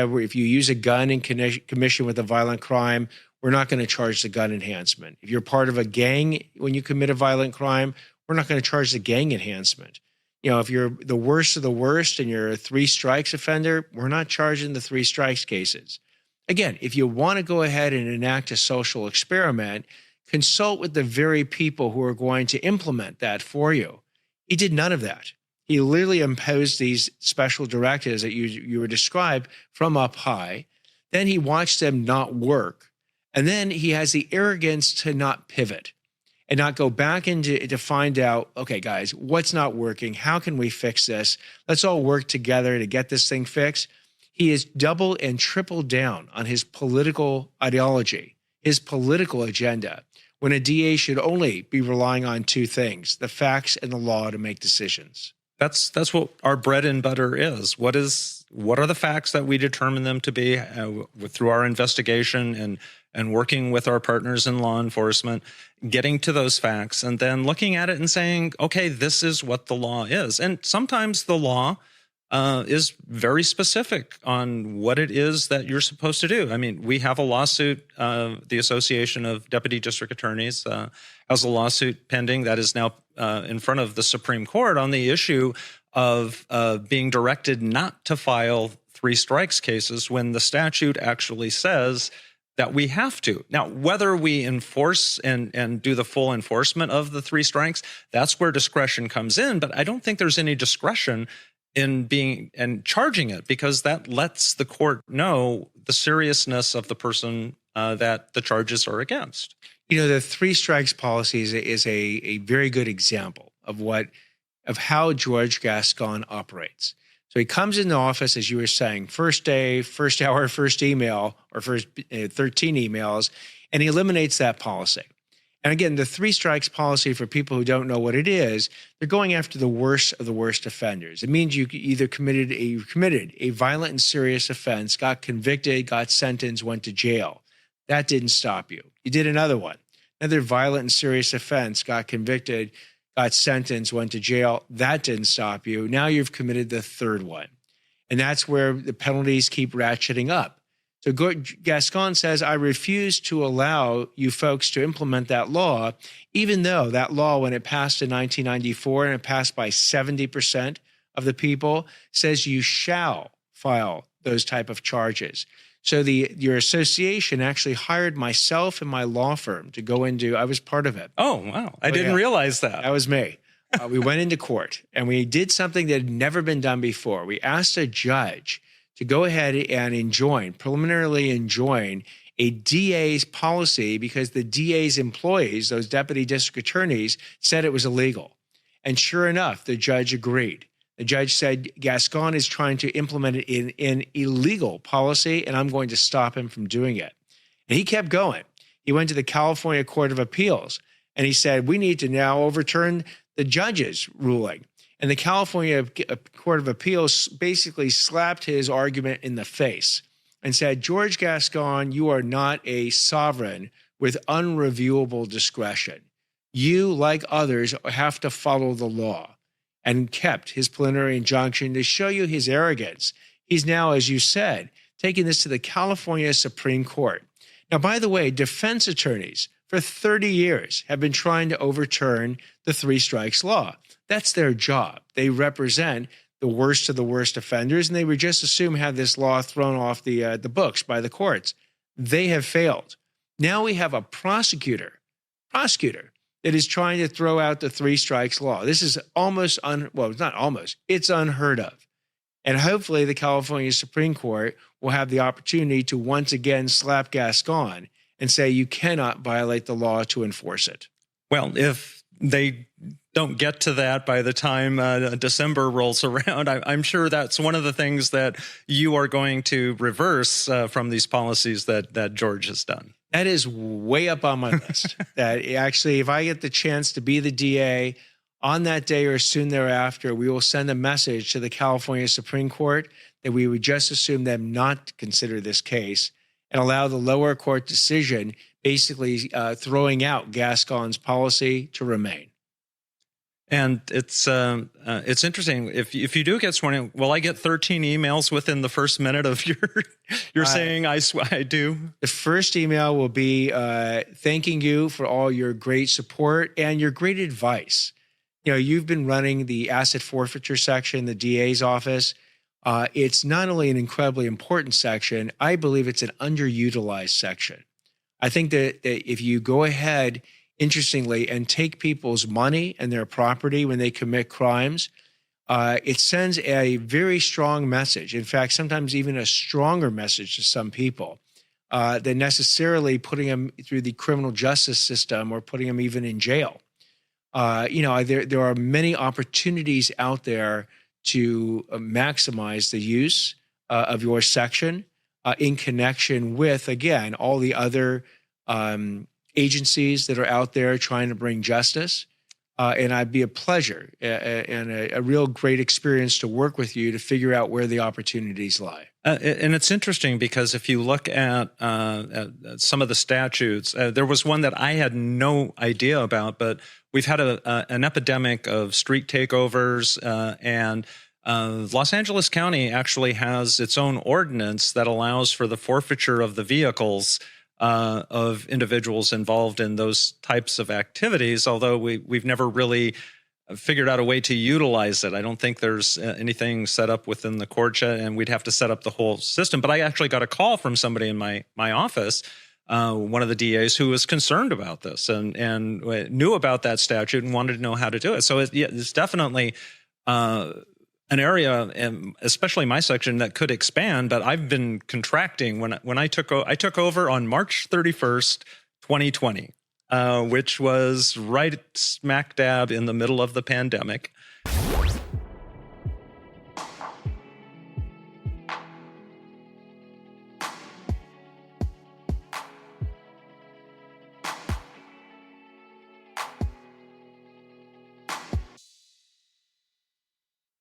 If you use a gun in commission with a violent crime, we're not going to charge the gun enhancement. If you're part of a gang when you commit a violent crime, we're not going to charge the gang enhancement. If you're the worst of the worst and you're a 3 strikes offender, we're not charging the 3 strikes cases. Again, if you want to go ahead and enact a social experiment, consult with the very people who are going to implement that for you. He did none of that. He literally imposed these special directives that you were described from up high. Then he watched them not work. And then he has the arrogance to not pivot and not go back into to find out, okay, guys, what's not working? How can we fix this? Let's all work together to get this thing fixed. He has doubled and tripled down on his political ideology, his political agenda, when a DA should only be relying on 2 things, the facts and the law to make decisions. That's what our bread and butter is. What are the facts that we determine them to be through our investigation and working with our partners in law enforcement, getting to those facts and then looking at it and saying, okay, this is what the law is. And sometimes the law is very specific on what it is that you're supposed to do. I mean, we have a lawsuit, the Association of Deputy District Attorneys has a lawsuit pending that is now in front of the Supreme Court on the issue of being directed not to file 3 strikes cases when the statute actually says that we have to. Now, whether we enforce and do the full enforcement of the 3 strikes, that's where discretion comes in. But I don't think there's any discretion in charging it, because that lets the court know the seriousness of the person that the charges are against. The 3 strikes policy is a very good example of how George Gascon operates. So he comes in the office, as you were saying, first day, first hour, first email, or first 13 emails, and he eliminates that policy. And again, the 3 strikes policy, for people who don't know what it is, they're going after the worst of the worst offenders. It means you either committed a violent and serious offense, got convicted, got sentenced, went to jail. That didn't stop you. You did another one, another violent and serious offense, got convicted, got sentenced, went to jail. That didn't stop you. Now you've committed the 3rd one. And that's where the penalties keep ratcheting up. So Gascon says, I refuse to allow you folks to implement that law, even though that law, when it passed in 1994 and it passed by 70% of the people, says you shall file those type of charges. So your association actually hired myself and my law firm to go into, I was part of it. Oh, wow. I didn't realize that. That was me. We went into court and we did something that had never been done before. We asked a judge to go ahead and preliminarily enjoin a DA's policy, because the DA's employees, those deputy district attorneys, said it was illegal. And sure enough, the judge agreed. The judge said, Gascon is trying to implement it in an illegal policy, and I'm going to stop him from doing it. And he kept going. He went to the California Court of Appeals, and he said, we need to now overturn the judge's ruling. And the California Court of Appeals basically slapped his argument in the face and said, George Gascon, you are not a sovereign with unreviewable discretion. You, like others, have to follow the law. And kept his preliminary injunction to show you his arrogance. He's now, as you said, taking this to the California Supreme Court. Now, by the way, defense attorneys for 30 years have been trying to overturn the 3 strikes law. That's their job. They represent the worst of the worst offenders, and they would just assume have this law thrown off the books by the courts. They have failed. Now we have a prosecutor that is trying to throw out the 3 strikes law. This is it's not almost, it's unheard of. And hopefully the California Supreme Court will have the opportunity to once again slap Gascon and say you cannot violate the law to enforce it. Well, if they don't get to that by the time December rolls around, I'm sure that's one of the things that you are going to reverse from these policies that George has done. That is way up on my list. That actually, if I get the chance to be the DA on that day or soon thereafter, we will send a message to the California Supreme Court that we would just assume them not to consider this case and allow the lower court decision basically throwing out Gascon's policy to remain. And it's interesting. If you do get sworn in, will I get 13 emails within the first minute of you're saying I do? The first email will be thanking you for all your great support and your great advice. You know, you've been running the asset forfeiture section, the DA's office. It's not only an incredibly important section, I believe it's an underutilized section. I think that if you go ahead, interestingly, and take people's money and their property when they commit crimes, it sends a very strong message. In fact, sometimes even a stronger message to some people than necessarily putting them through the criminal justice system or putting them even in jail. There are many opportunities out there to maximize the use of your section in connection with, again, all the other agencies that are out there trying to bring justice. And I'd be a pleasure and a real great experience to work with you to figure out where the opportunities lie. And it's interesting because if you look at some of the statutes, there was one that I had no idea about, but we've had an epidemic of street takeovers, and Los Angeles County actually has its own ordinance that allows for the forfeiture of the vehicles of individuals involved in those types of activities, although we've never really figured out a way to utilize it. I don't think there's anything set up within the court yet, and we'd have to set up the whole system. But I actually got a call from somebody in my office, one of the DAs, who was concerned about this and knew about that statute and wanted to know how to do it. So it's definitely an area, especially my section, that could expand. But I've been contracting when I took over on March 31st, 2020, which was right smack dab in the middle of the pandemic.